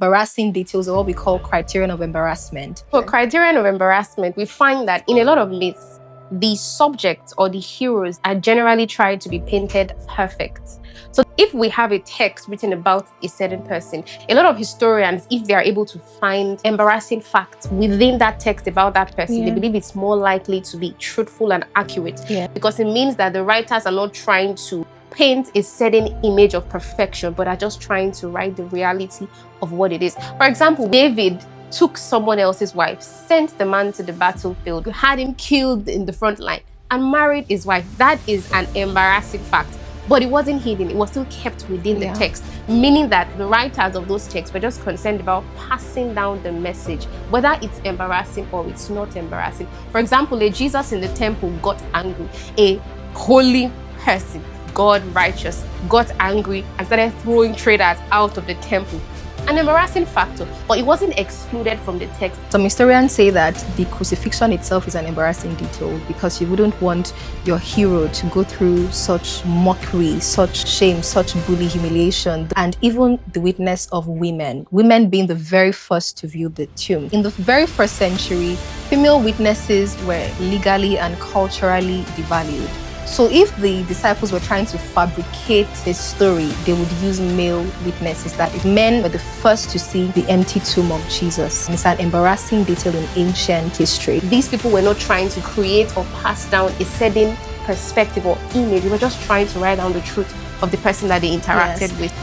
embarrassing details, or what we call criterion of embarrassment. For criterion of embarrassment, we find that in a lot of myths, the subjects or the heroes are generally tried to be painted perfect. So if we have a text written about a certain person, a lot of historians, if they are able to find embarrassing facts within that text about that person, they believe it's more likely to be truthful and accurate, because it means that the writers are not trying to paint a certain image of perfection, but are just trying to write the reality of what it is. For example, David took someone else's wife, sent the man to the battlefield, had him killed in the front line, and married his wife. That is an embarrassing fact. But it wasn't hidden, it was still kept within the text, meaning that the writers of those texts were just concerned about passing down the message, whether it's embarrassing or it's not embarrassing. For example, a Jesus in the temple got angry. A holy person, God righteous, got angry and started throwing traders out of the temple. An embarrassing factor, but it wasn't excluded from the text. Some historians say that the crucifixion itself is an embarrassing detail because you wouldn't want your hero to go through such mockery, such shame, such bully, humiliation, and even the witness of women being the very first to view the tomb. In the very first century, female witnesses were legally and culturally devalued. So if the disciples were trying to fabricate a story, they would use male witnesses, that if men were the first to see the empty tomb of Jesus. And it's an embarrassing detail in ancient history. These people were not trying to create or pass down a certain perspective or image. They were just trying to write down the truth of the person that they interacted with.